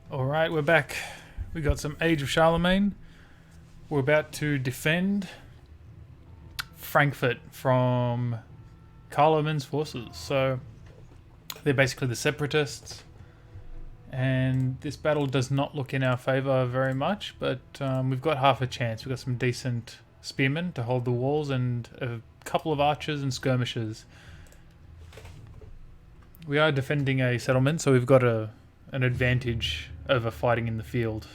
Alright, we're back. We got some Age of Charlemagne. We're about to defend Frankfurt from Carloman's forces. So they're basically the separatists. And this battle does not look in our favour very much, but we've got half a chance. We've got some decent spearmen to hold the walls and a couple of archers and skirmishers. We are defending a settlement, so we've got an advantage over fighting in the field.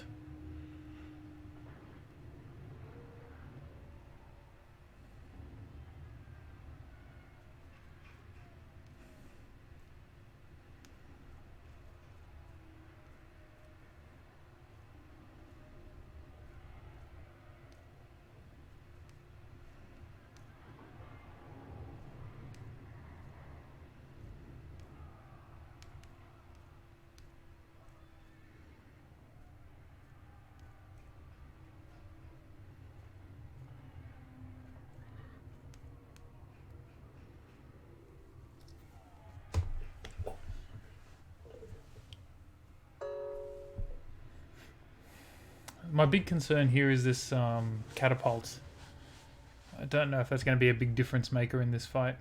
My big concern here is this catapult. I don't know if that's going to be a big difference maker in this fight.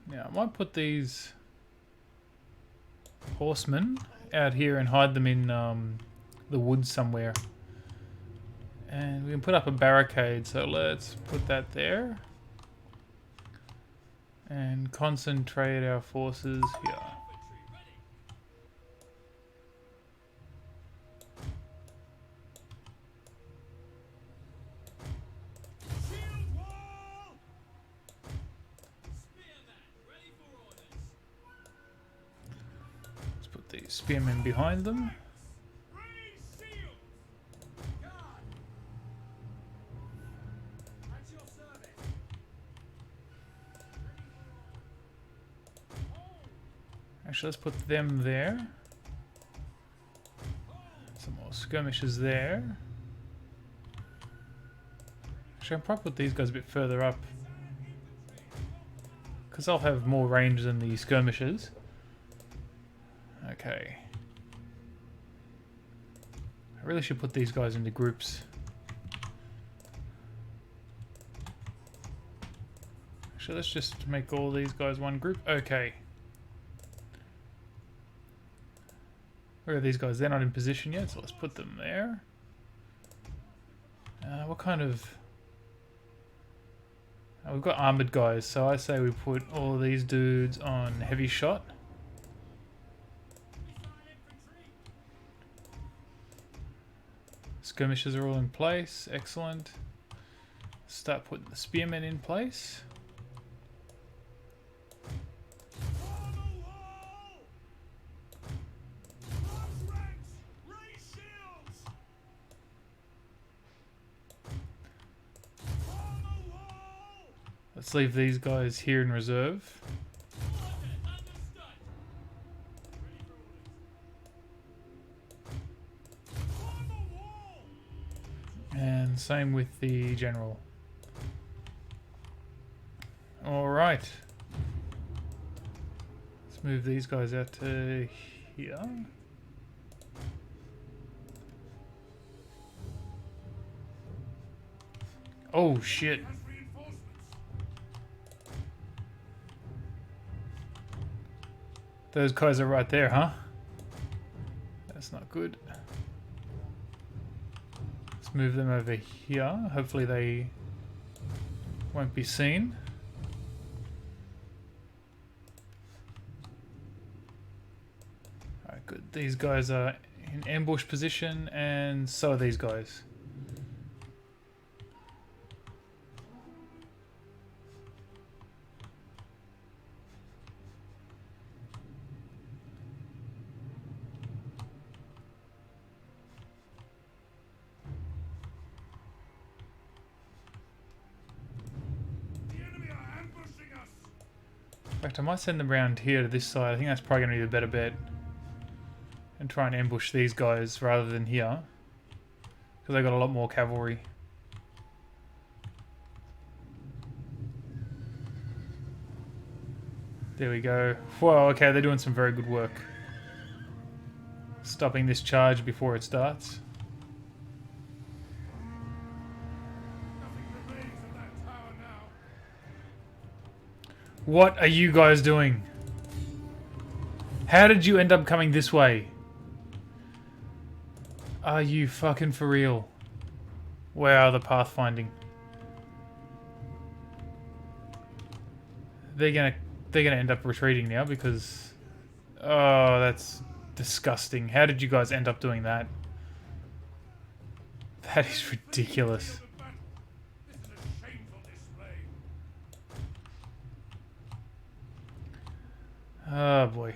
Now, I might put these horsemen out here and hide them in the woods somewhere. And we can put up a barricade, so let's put that there. And concentrate our forces here. Let's put these spearmen behind them. Actually, let's put them there. Some more skirmishers there. Actually, I'll probably put these guys a bit further up, because I'll have more range than the skirmishers. Okay. I really should put these guys into groups. Actually, let's just make all these guys one group. Okay. Where are these guys? They're not in position yet, so let's put them there. What kind of... we've got armoured guys, so I say we put all these dudes on heavy shot. Skirmishers are all in place. Excellent. Start putting the spearmen in place. Let's leave these guys here in reserve. And same with the general. Alright. Let's move these guys out to here. Oh shit. Those guys are right there, huh? That's not good. Let's move them over here. Hopefully they won't be seen. Alright, good. These guys are in ambush position, and so are these guys. In fact, I might send them around here to this side. I think that's probably going to be the better bet. and try and ambush these guys rather than here, because they got a lot more cavalry. There we go. Whoa, okay, they're doing some very good work. Stopping this charge before it starts. What are you guys doing? How did you end up coming this way? Are you fucking for real? Wow, the pathfinding. They're gonna end up retreating now because... Oh, that's disgusting. How did you guys end up doing that? That is ridiculous. Oh boy.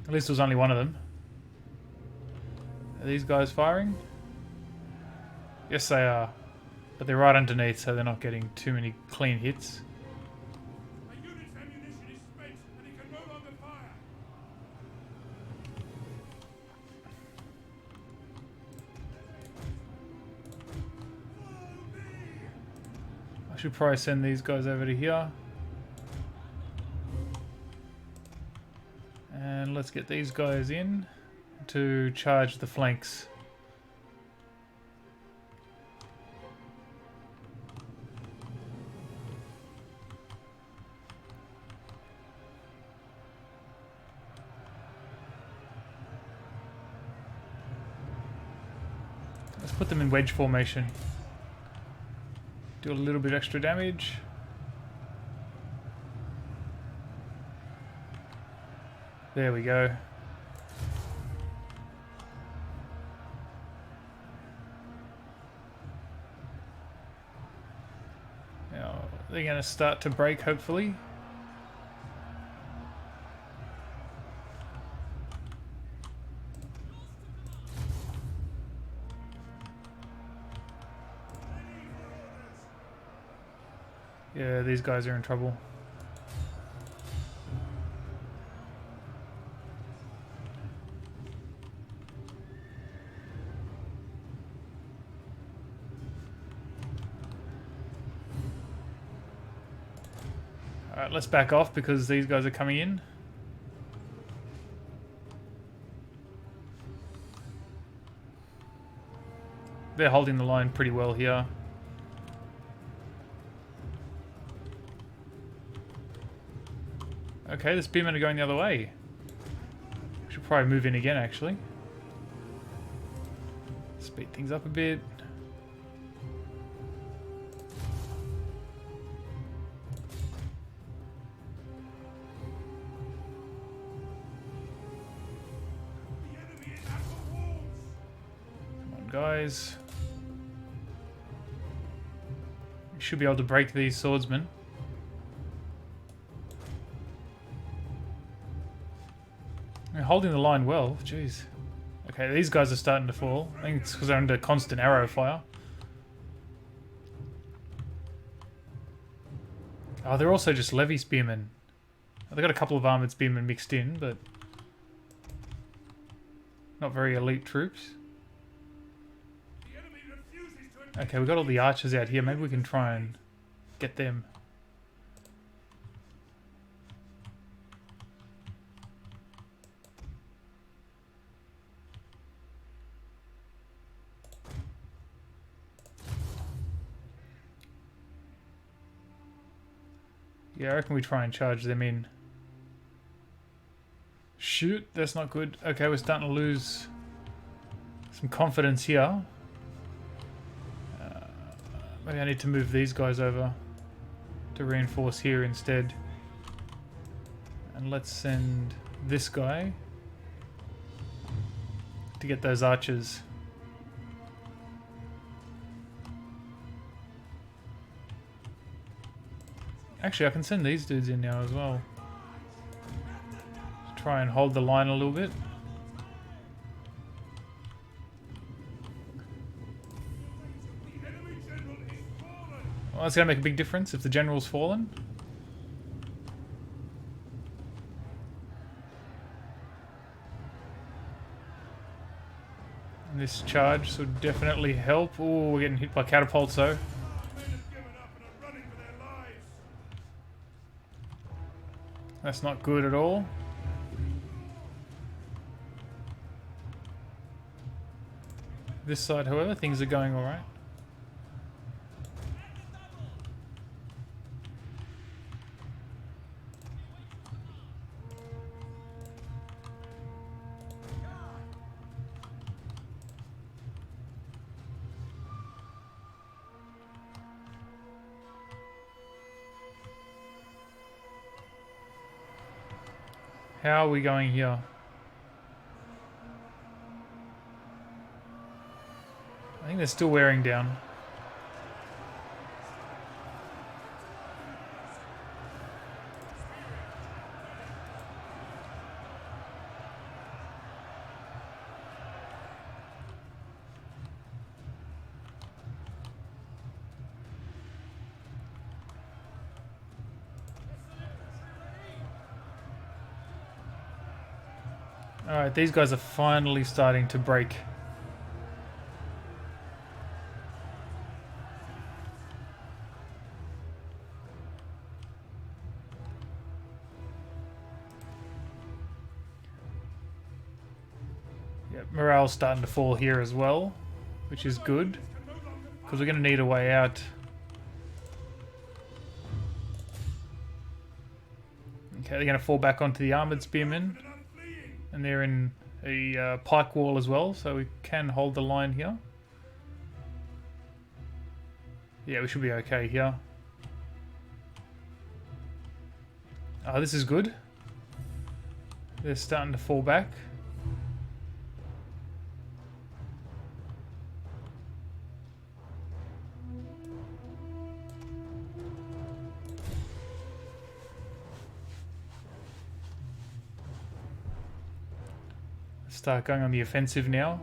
At least there was only one of them. Are these guys firing? Yes, they are. But they're right underneath, so they're not getting too many clean hits. I should probably send these guys over to here. And let's get these guys in to charge the flanks. Let's put them in wedge formation. Do a little bit extra damage. There we go. Now they're going to start to break, hopefully. Yeah, these guys are in trouble. Alright, let's back off because these guys are coming in. They're holding the line pretty well here. Okay, the spearmen are going the other way. Should probably move in again, actually. Speed things up a bit. Come on, guys. We should be able to break these swordsmen. They're holding the line well, jeez. Okay, these guys are starting to fall. I think it's because they're under constant arrow fire. Oh, they're also just levy spearmen. They've got a couple of armoured spearmen mixed in, but not very elite troops. Okay, we've got all the archers out here. Maybe we can try and get them. Yeah, I reckon we try and charge them in. Shoot, that's not good. Okay, we're starting to lose some confidence here. Maybe I need to move these guys over to reinforce here instead. And let's send this guy to get those archers. Actually, I can send these dudes in now as well. Just try and hold the line a little bit. Well, that's going to make a big difference if the general's fallen. This charge would definitely help. Oh, we're getting hit by catapults though. That's not good at all. This side, however, things are going alright. How are we going here? I think they're still wearing down. Alright, these guys are finally starting to break. Yep, morale's starting to fall here as well, which is good, because we're going to need a way out. Okay, they're going to fall back onto the armoured spearmen. And they're in a pike wall as well, so we can hold the line here. Yeah, we should be okay here. Oh, this is good. They're starting to fall back. Start going on the offensive now.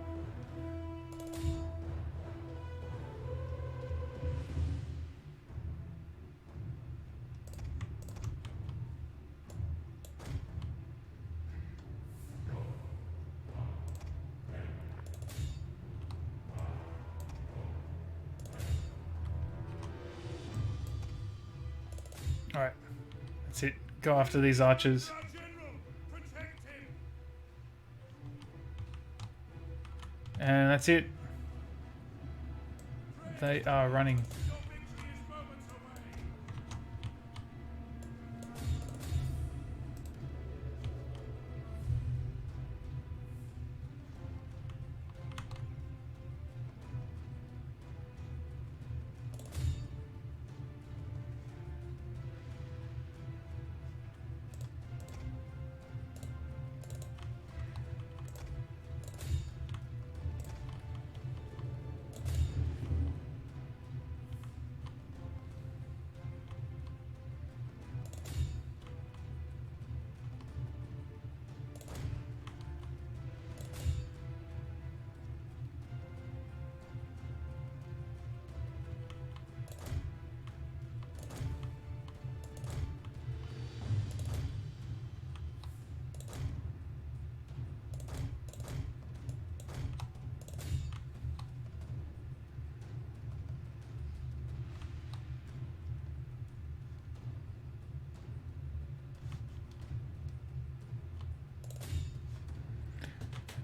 Alright, that's it. Go after these archers. And that's it. They are running.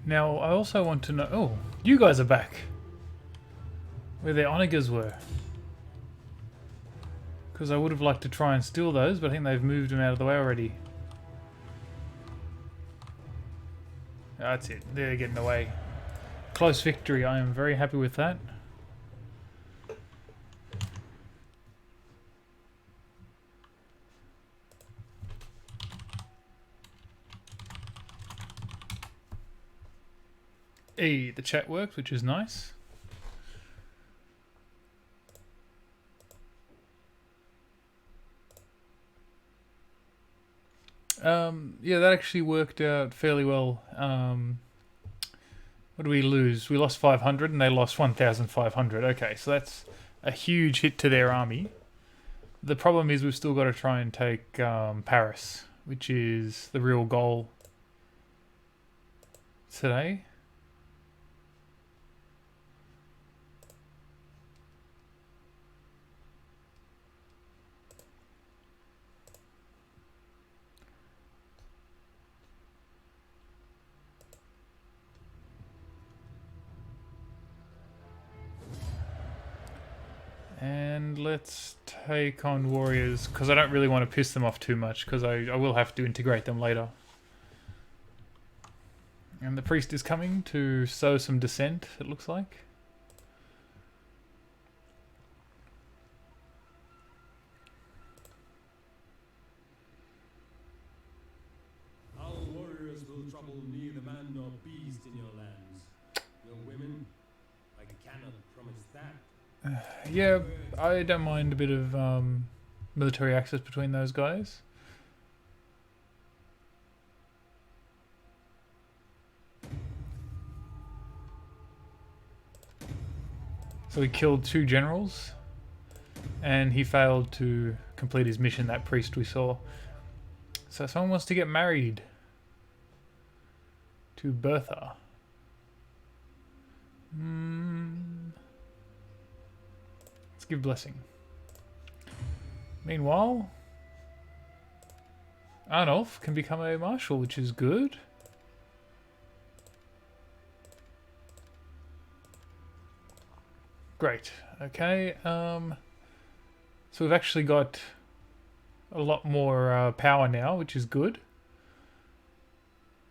Now, I also want to know... Oh, you guys are back. Where their onagers were. Because I would have liked to try and steal those, but I think they've moved them out of the way already. That's it. They're getting away. Close victory. I am very happy with that. The chat worked, which is nice. Yeah, that actually worked out fairly well. What did we lose? We lost 500 and they lost 1,500. Okay, so that's a huge hit to their army. The problem is we've still got to try and take Paris, which is the real goal today. And let's take on warriors, because I don't really want to piss them off too much, because I will have to integrate them later. And the priest is coming to sow some dissent, it looks like. Our warriors will trouble neither man nor beast in your lands. Your women, I cannot promise that. Yeah, I don't mind a bit of military access between those guys. So he killed 2 generals, and he failed to complete his mission, that priest we saw. So someone wants to get married to Bertha. Let's give blessing. Meanwhile, Arnulf can become a marshal, which is good. Great. Okay. So we've actually got a lot more power now, which is good.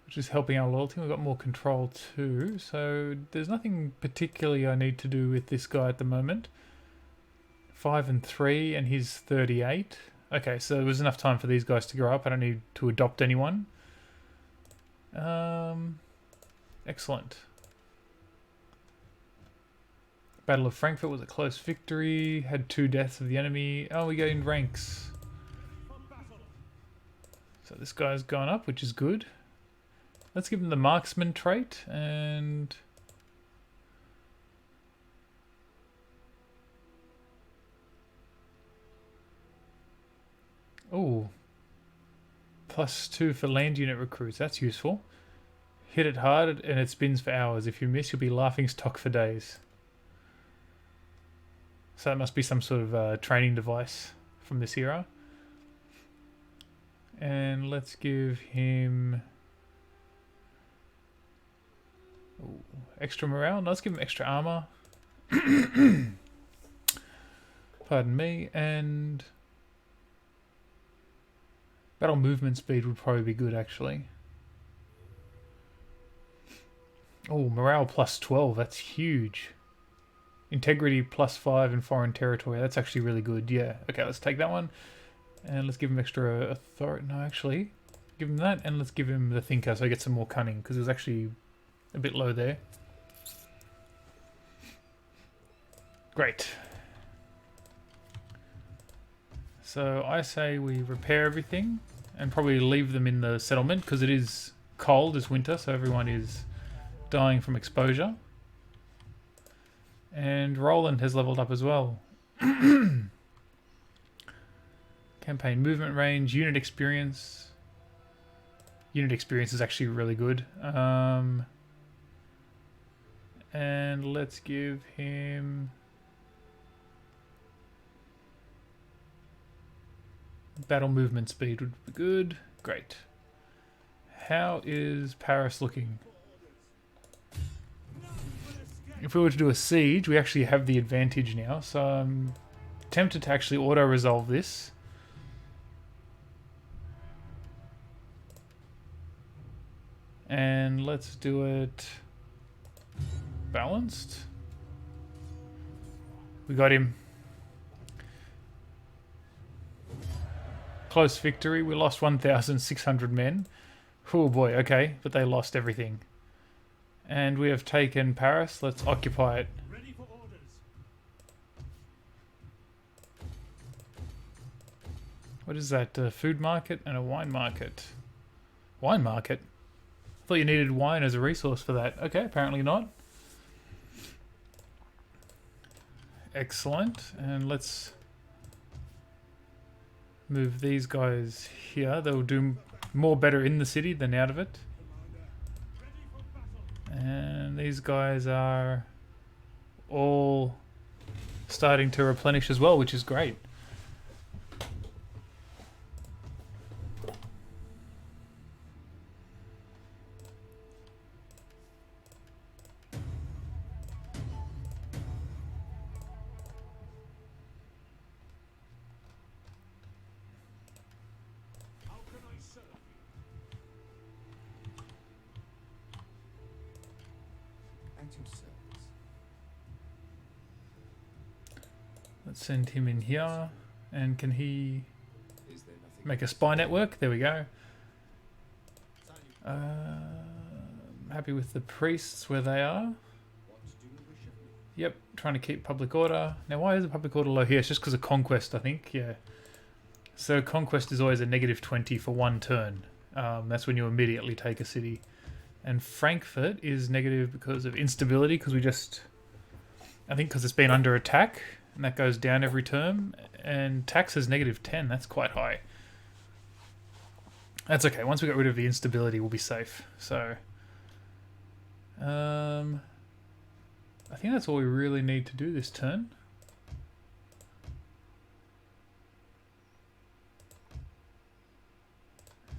Which is helping our loyalty. We've got more control too. So there's nothing particularly I need to do with this guy at the moment. 5 and 3, and he's 38. Okay, so there was enough time for these guys to grow up. I don't need to adopt anyone. Excellent. Battle of Frankfurt was a close victory. Had 2 deaths of the enemy. Oh, we gained ranks. So this guy's gone up, which is good. Let's give him the marksman trait and... Oh. +2 for land unit recruits. That's useful. Hit it hard and it spins for hours. If you miss, you'll be laughing stock for days. So that must be some sort of training device from this era. And let's give him... Ooh, extra morale. No, let's give him extra armor. Pardon me. And... battle movement speed would probably be good, actually. Oh, morale +12. That's huge. Integrity +5 in foreign territory. That's actually really good. Yeah. Okay, let's take that one. And let's give him extra authority. No, actually. Give him that. And let's give him the thinker so he gets some more cunning. Because it was actually a bit low there. Great. So I say we repair everything. And probably leave them in the settlement. Because it is cold. It's winter. So everyone is dying from exposure. And Roland has leveled up as well. Campaign movement range, unit experience. Unit experience is actually really good. And let's give him... battle movement speed would be good. Great. How is Paris looking? If we were to do a siege, we actually have the advantage now, so I'm tempted to actually auto-resolve this. And let's do it balanced. We got him. Close victory. We lost 1,600 men. Oh boy, okay, but they lost everything. And we have taken Paris. Let's occupy it. Ready for orders. What is that? A food market and a wine market. Wine market? I thought you needed wine as a resource for that. Okay, apparently not. Excellent. And let's move these guys here. They'll do more better in the city than out of it. And these guys are all starting to replenish as well, which is great. At your service. Let's send him in here. And can he Is there nothing make a spy network? There we go. Salute. Happy with the priests where they are. What do you wish of me? Yep, trying to keep public order. Now, why is the public order low here? It's just because of conquest, I think. Yeah. So conquest is always a -20 for one turn. That's when you immediately take a city. And Frankfurt is negative because of instability, because we just... I think because it's been under attack, and that goes down every term. And tax is -10. That's quite high. That's okay. Once we get rid of the instability, we'll be safe. So... I think that's all we really need to do this turn.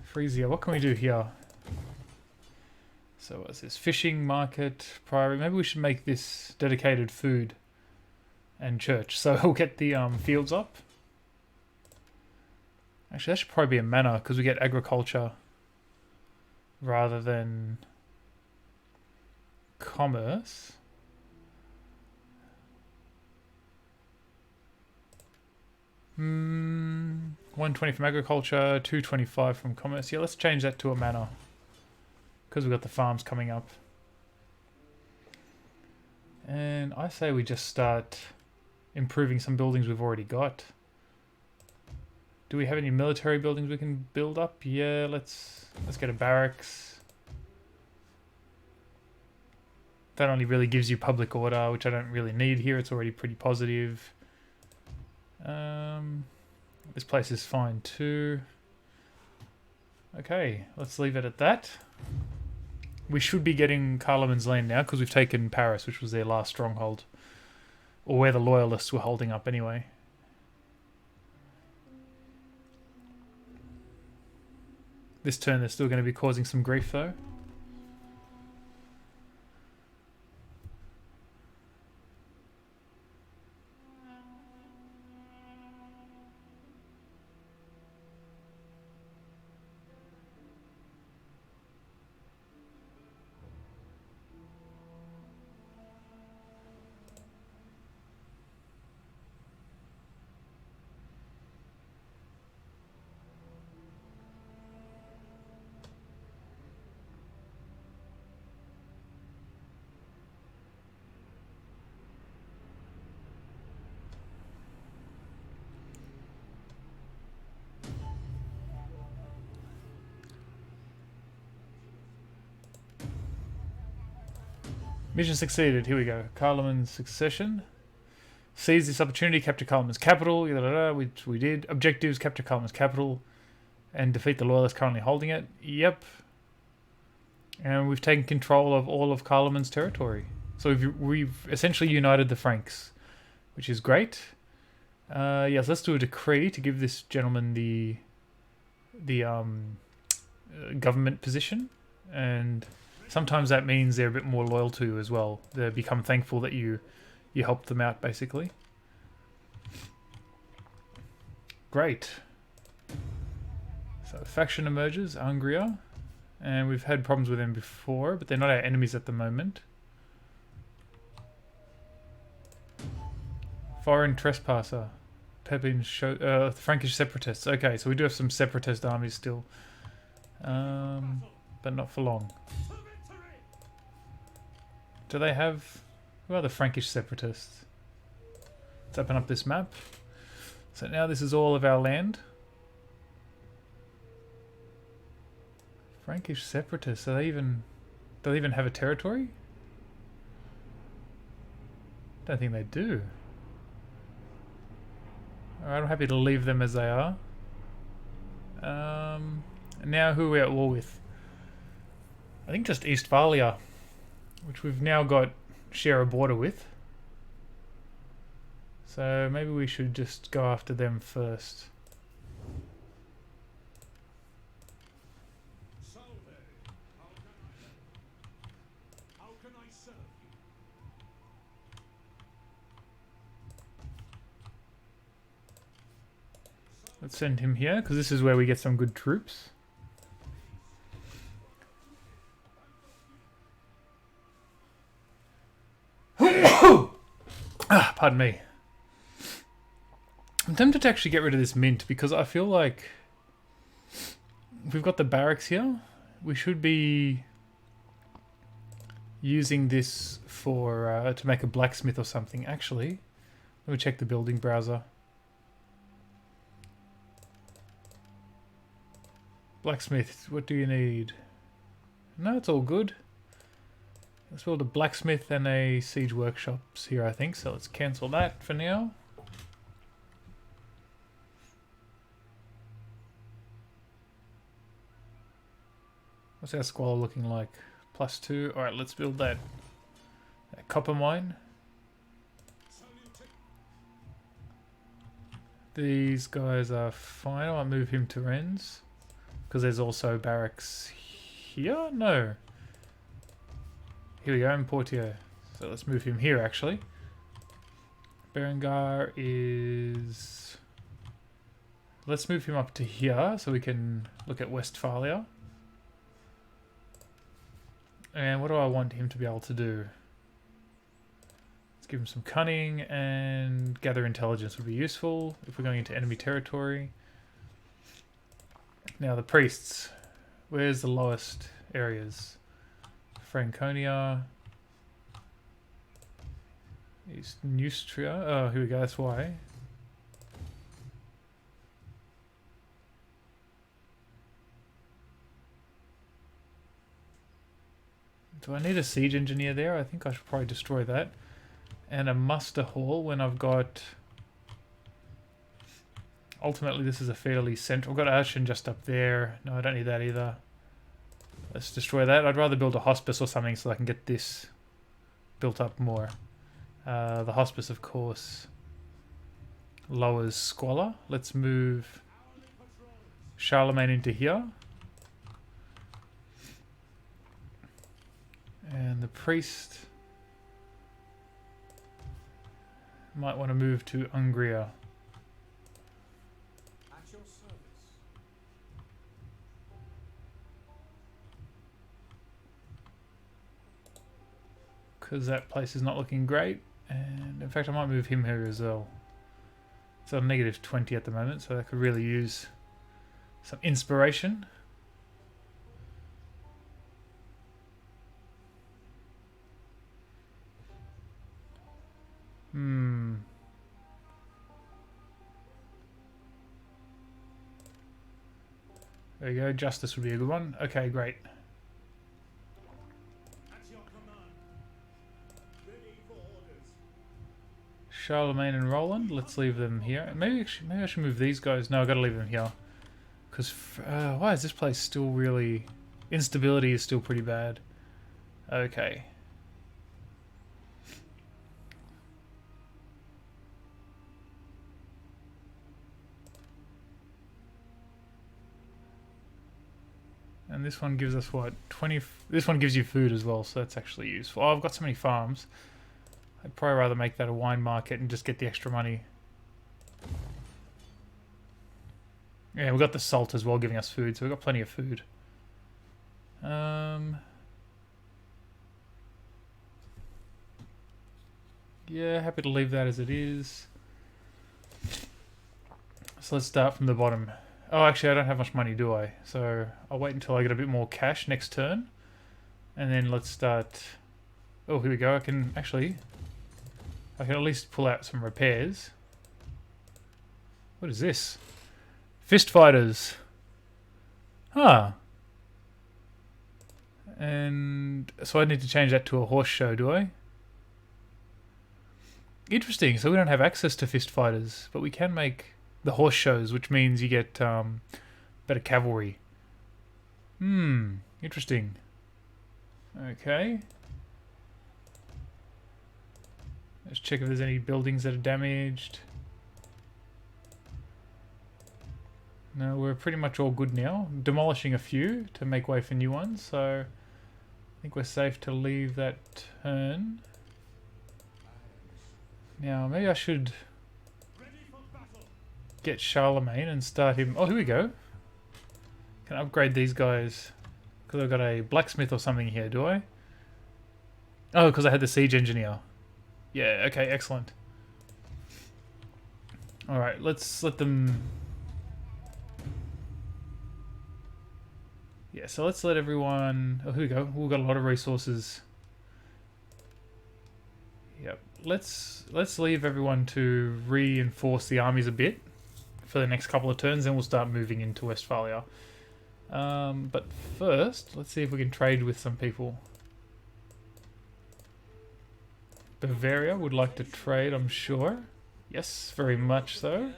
Frisia, what can we do here? So what's this? Fishing, market, priory. Maybe we should make this dedicated food and church. So we'll get the fields up. Actually, that should probably be a manor because we get agriculture rather than commerce. 120 from agriculture, 225 from commerce. Yeah, let's change that to a manor because we've got the farms coming up. And I say we just start improving some buildings we've already got. Do we have any military buildings we can build up? Yeah, let's get a barracks. That only really gives you public order, which I don't really need here. It's already pretty positive. This place is fine too. Okay, let's leave it at that. We should be getting Carloman's land now because we've taken Paris, which was their last stronghold. Or where the loyalists were holding up anyway. This turn they're still going to be causing some grief though. Mission succeeded. Here we go. Carloman's succession. Seize this opportunity. Capture Carloman's capital. Which we did. Objectives. Capture Carloman's capital. And defeat the loyalists currently holding it. Yep. And we've taken control of all of Carloman's territory. So we've essentially united the Franks. Which is great. Yes, let's do a decree to give this gentleman the government position. And... sometimes that means they're a bit more loyal to you as well. They become thankful that you helped them out, basically. Great. So faction emerges, Angria. And we've had problems with them before, but they're not our enemies at the moment. Foreign trespasser. Pepin Frankish separatists. Okay, so we do have some separatist armies still. But not for long. Do they have... who are the Frankish separatists? Let's open up this map. So now this is all of our land. Frankish separatists, do they even have a territory? Don't think they do. Alright, I'm happy to leave them as they are. Now who are we at war with? I think just Eastphalia, which we've now got share a border with. So maybe we should just go after them first. How can I serve you? Let's send him here, because this is where we get some good troops. Pardon me. I'm tempted to actually get rid of this mint because I feel like if we've got the barracks here, we should be using this for to make a blacksmith or something. Actually, let me check the building browser. Blacksmith, what do you need? No, it's all good. Let's build a blacksmith and a siege workshops here, I think. So let's cancel that for now. What's our squalor looking like? +2. Alright, let's build that. A copper mine. These guys are fine. I'll move him to Rennes. Because there's also barracks here? No. Here we go, in Poitiers. So let's move him here, actually. Berengar is... Let's move him up to here so we can look at Westphalia. And what do I want him to be able to do? Let's give him some cunning, and gather intelligence would be useful if we're going into enemy territory. Now the priests. Where's the lowest areas? Franconia. East Neustria. Oh, here we go, that's why. Do I need a siege engineer there? I think I should probably destroy that. And a muster hall when I've got... Ultimately, this is a fairly central... I've got Ashen just up there. No, I don't need that either. Let's destroy that. I'd rather build a hospice or something so I can get this built up more. The hospice, of course, lowers squalor. Let's move Charlemagne into here. And the priest might want to move to Hungria. At your service. Because that place is not looking great. And in fact, I might move him here as well. It's on -20 at the moment, so I could really use some inspiration. There you go, justice would be a good one. Okay, great. At your command. Ready for orders. Charlemagne and Roland, let's leave them here. Maybe I should move these guys. No, I've got to leave them here. Because why is this place still really... Instability is still pretty bad. Okay. And this one gives us what? 20... This one gives you food as well, so that's actually useful. Oh, I've got so many farms. I'd probably rather make that a wine market and just get the extra money. Yeah, we've got the salt as well giving us food, so we've got plenty of food. Yeah, happy to leave that as it is. So let's start from the bottom. Oh, actually, I don't have much money, do I? So I'll wait until I get a bit more cash next turn. And then let's start... Oh, here we go. I can at least pull out some repairs. What is this? Fist fighters. Huh. And so I need to change that to a horse show, do I? Interesting. So we don't have access to fist fighters, but we can make the horse shows, which means you get better cavalry. Interesting. Okay. Let's check if there's any buildings that are damaged. No, we're pretty much all good now. Demolishing a few to make way for new ones, so I think we're safe to leave that turn. Now, maybe I should get Charlemagne and start him. Oh, here we go. Can I upgrade these guys? Because I've got a blacksmith or something here, do I? Oh, because I had the siege engineer. Yeah, okay, excellent. Alright, let's let them... Yeah, so let's let everyone... Oh, here we go. We've got a lot of resources. Yep. Let's leave everyone to reinforce the armies a bit for the next couple of turns, then we'll start moving into Westphalia. But first, let's see if we can trade with some people. Bavaria would like to trade, I'm sure. Yes, very much so.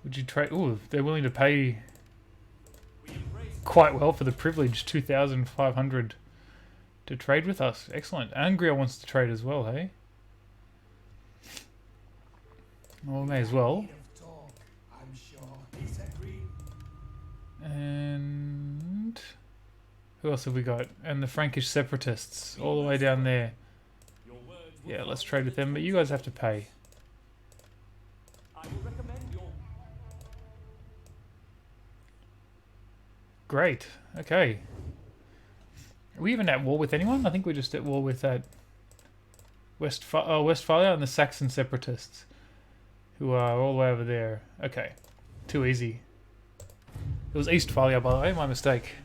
Would you trade? Ooh, they're willing to pay quite well for the privilege, 2,500 to trade with us. Excellent. Angria wants to trade as well, hey? Well, may as well. And who else have we got? And the Frankish separatists all the way down there. Yeah, let's trade with them, but you guys have to pay. Great. Okay. Are we even at war with anyone? I think we're just at war with that Westphalia and the Saxon separatists, who are all the way over there. Okay. Too easy. It was Eastphalia, by the way, my mistake.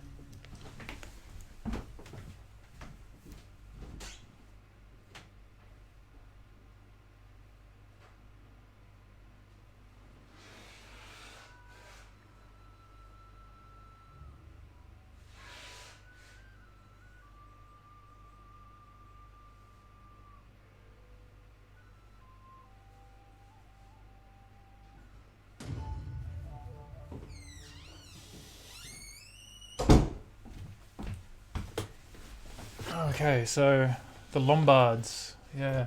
Okay, so the Lombards, yeah.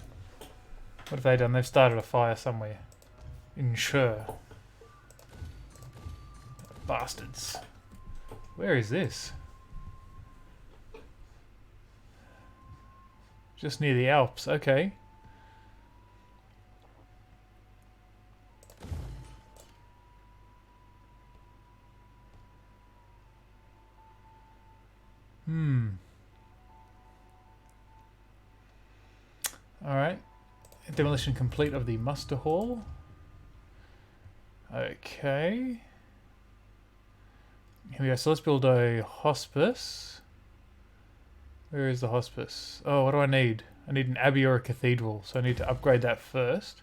What have they done? They've started a fire somewhere. In Shur. Bastards. Where is this? Just near the Alps, okay. Alright. Demolition complete of the muster hall. Okay. Here we go. So let's build a hospice. Where is the hospice? Oh, what do I need? I need an abbey or a cathedral. So I need to upgrade that first.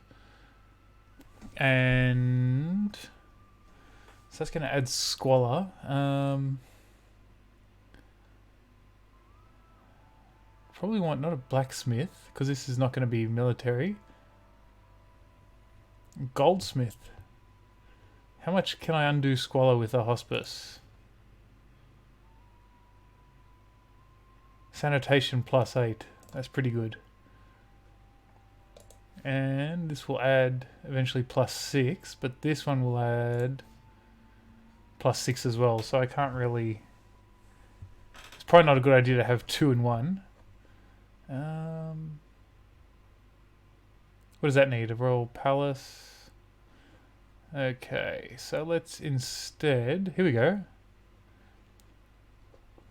And so that's going to add squalor. Probably want not a blacksmith, because this is not going to be military. Goldsmith. How much can I undo squalor with a hospice? Sanitation +8. That's pretty good. And this will add eventually +6, but this one will add +6 as well, so I can't really... It's probably not a good idea to have 2 in 1. What does that need? A royal palace? Okay, so let's instead... Here we go.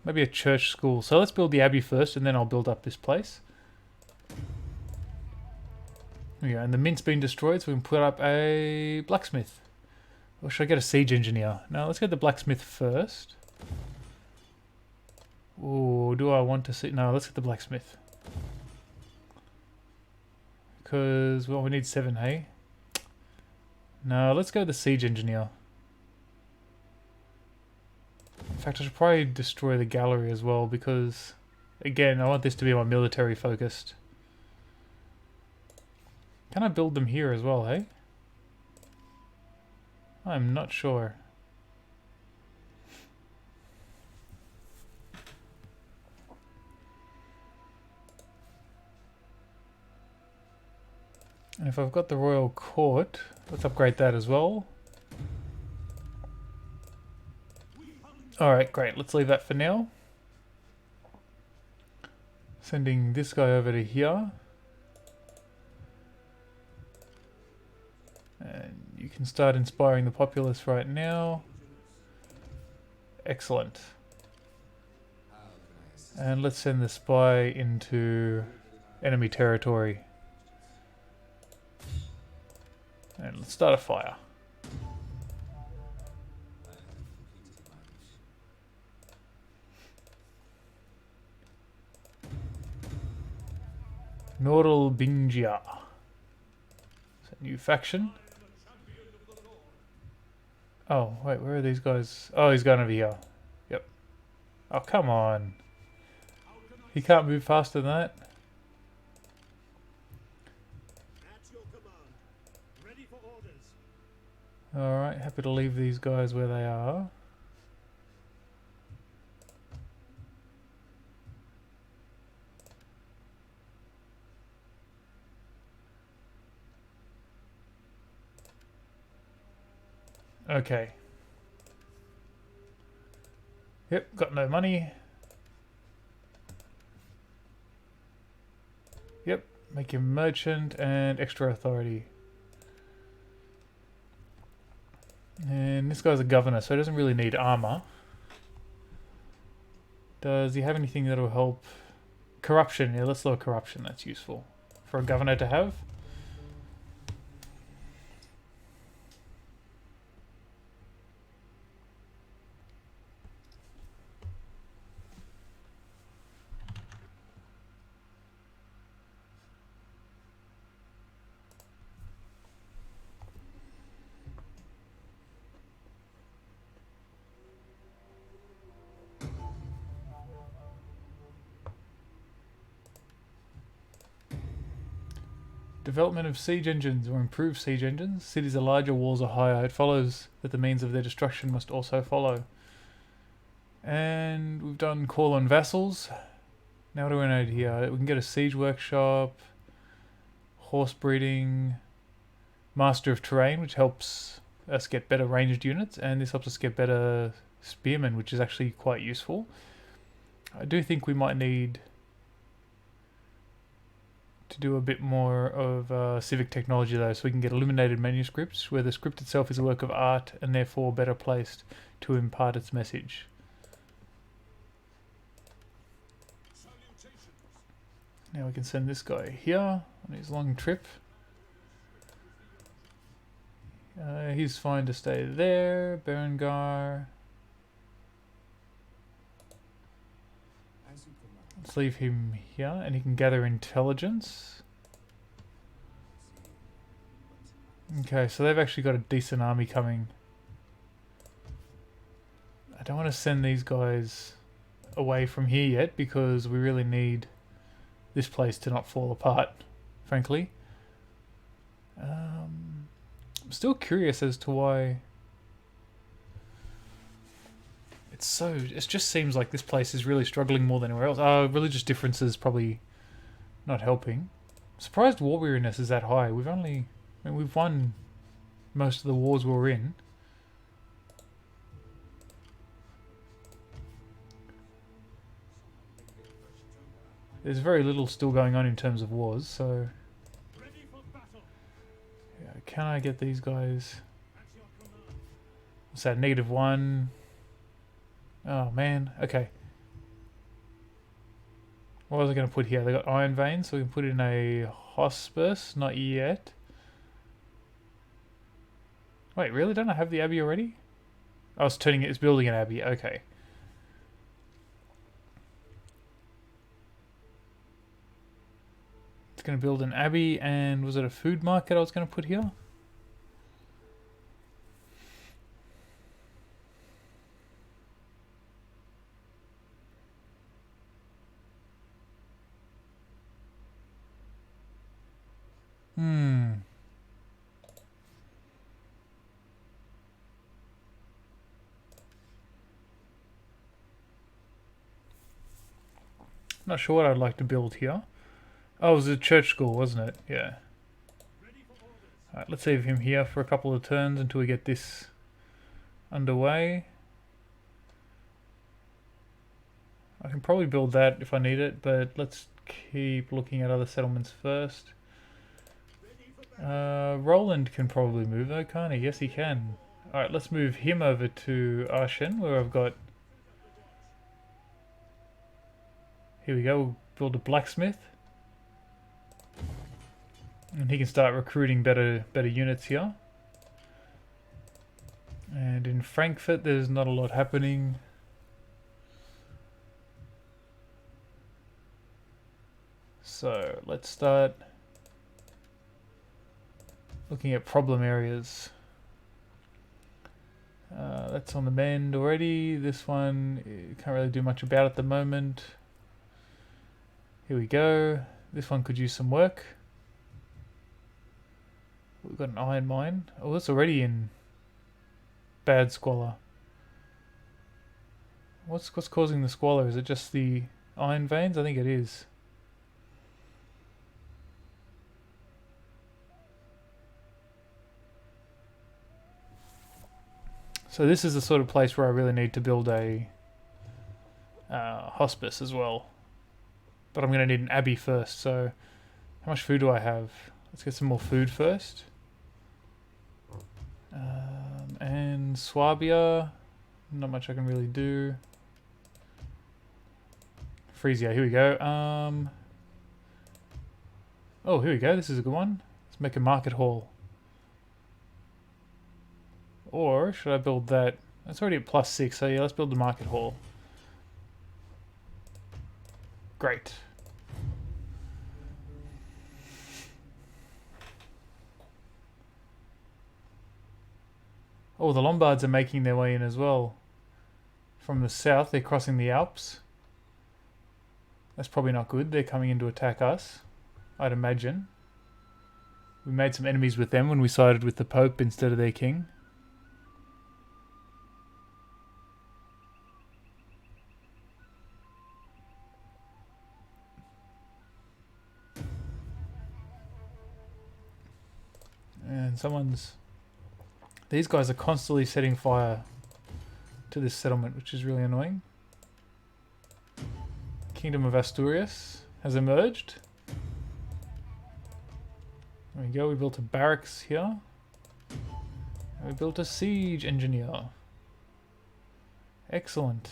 Maybe a church school. So let's build the abbey first, and then I'll build up this place. There we go. And the mint's been destroyed, so we can put up a blacksmith. Or should I get a siege engineer? No, let's get the blacksmith first. Ooh, do I want to see... No, let's get the blacksmith. Because, well, we need 7, hey? No, let's go the siege engineer. In fact, I should probably destroy the gallery as well, because, again, I want this to be my military focused. Can I build them here as well, hey? I'm not sure. And if I've got the royal court, let's upgrade that as well. Alright, great. Let's leave that for now. Sending this guy over to here. And you can start inspiring the populace right now. Excellent. And let's send the spy into enemy territory. let's start a fire. I have completed my mission. Nordelbingia. Is that a new faction? Oh, wait, where are these guys? Oh, he's going over here. Yep. Oh, come on. He can't move faster than that. At your command. Ready for orders. Alright, happy to leave these guys where they are. Okay. Yep, got no money. Yep, make him merchant and extra authority. And this guy's a governor, so he doesn't really need armor. Does he have anything that'll help? Corruption, yeah, let's lower corruption, that's useful. For a governor to have. Development of siege engines or improved siege engines. Cities are larger, walls are higher. It follows that the means of their destruction must also follow. And we've done call on vassals. Now what do we need here? We can get a siege workshop, horse breeding, master of terrain, which helps us get better ranged units, and this helps us get better spearmen, which is actually quite useful. I do think we might need to do a bit more of civic technology though, so we can get illuminated manuscripts where the script itself is a work of art and therefore better placed to impart its message. Now we can send this guy here on his long trip. He's fine to stay there. Berengar. As you command. Let's leave him here and he can gather intelligence. Okay, so they've actually got a decent army coming. I don't want to send these guys away from here yet because we really need this place to not fall apart, frankly. I'm still curious as to why it just seems like this place is really struggling more than anywhere else. Religious differences probably not helping. Surprised war weariness is that high. We've won most of the wars we're in. There's very little still going on in terms of wars, so yeah, can I get these guys? What's that, -1? Oh man, okay. What was I going to put here? They got iron veins, so we can put in a hospice. Not yet. Wait, really? Don't I have the abbey already? I was it's building an abbey. Okay. It's going to build an abbey, and was it a food market I was going to put here? Not sure what I'd like to build here. Oh, it was a church school, wasn't it? Yeah. Alright, let's leave him here for a couple of turns until we get this underway. I can probably build that if I need it, but let's keep looking at other settlements first. Roland can probably move though, can't he? Yes, he can. Alright, let's move him over to Aachen, where I've got... Here we go, we'll build a blacksmith. And he can start recruiting better units here. And in Frankfurt, there's not a lot happening. So let's start looking at problem areas. That's on the mend already. This one, can't really do much about at the moment. Here we go. This one could use some work. We've got an iron mine. Oh, that's already in bad squalor. What's causing the squalor? Is it just the iron veins? I think it is. So this is the sort of place where I really need to build a hospice as well. But I'm going to need an abbey first, so how much food do I have? Let's get some more food first. And Swabia, not much I can really do. Frisia, here we go. Oh, here we go, this is a good one. Let's make a market hall. Or should I build that? That's already at +6, so yeah, let's build the market hall. Great. Oh, the Lombards are making their way in as well. From the south, they're crossing the Alps. That's probably not good. They're coming in to attack us, I'd imagine. We made some enemies with them when we sided with the Pope instead of their king. And these guys are constantly setting fire to this settlement, which is really annoying. Kingdom of Asturias has emerged. There we go, we built a barracks here. And we built a siege engineer. Excellent.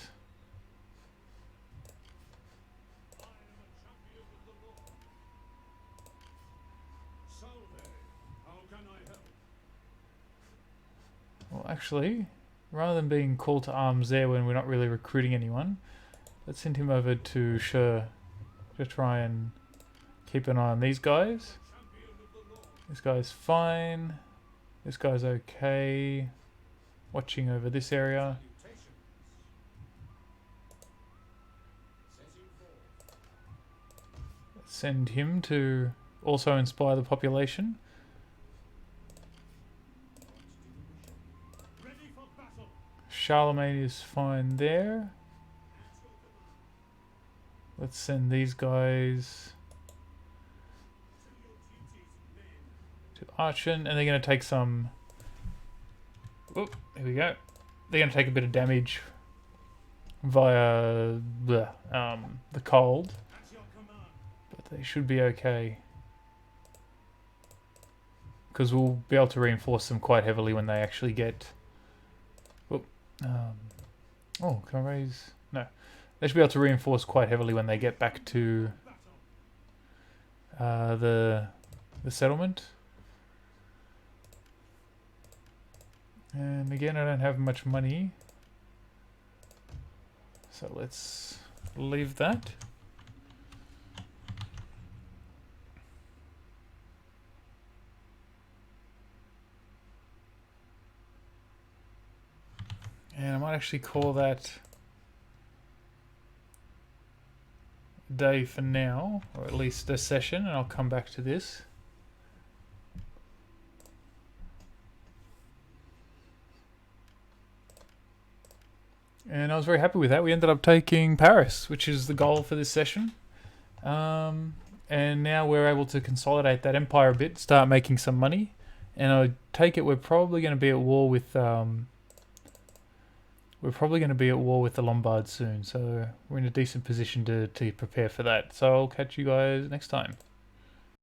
Well, actually, rather than being called to arms there when we're not really recruiting anyone, let's send him over to Sher to try and keep an eye on these guys. This guy's fine. This guy's okay. Watching over this area. Let's send him to also inspire the population. Charlemagne is fine there. Let's send these guys to Aachen, and they're going to take some... Oop, here we go. They're going to take a bit of damage via the cold, but they should be okay. Because we'll be able to reinforce them quite heavily when they actually get... oh, can I raise... No. They should be able to reinforce quite heavily when they get back to the settlement. And again, I don't have much money. So let's leave that. And I might actually call that a day for now, or at least a session, and I'll come back to this. And I was very happy with that. We ended up taking Paris, which is the goal for this session. And now we're able to consolidate that empire a bit, start making some money. And I take it we're probably going to be at war with... We're probably going to be at war with the Lombards soon, so we're in a decent position to prepare for that. So I'll catch you guys next time.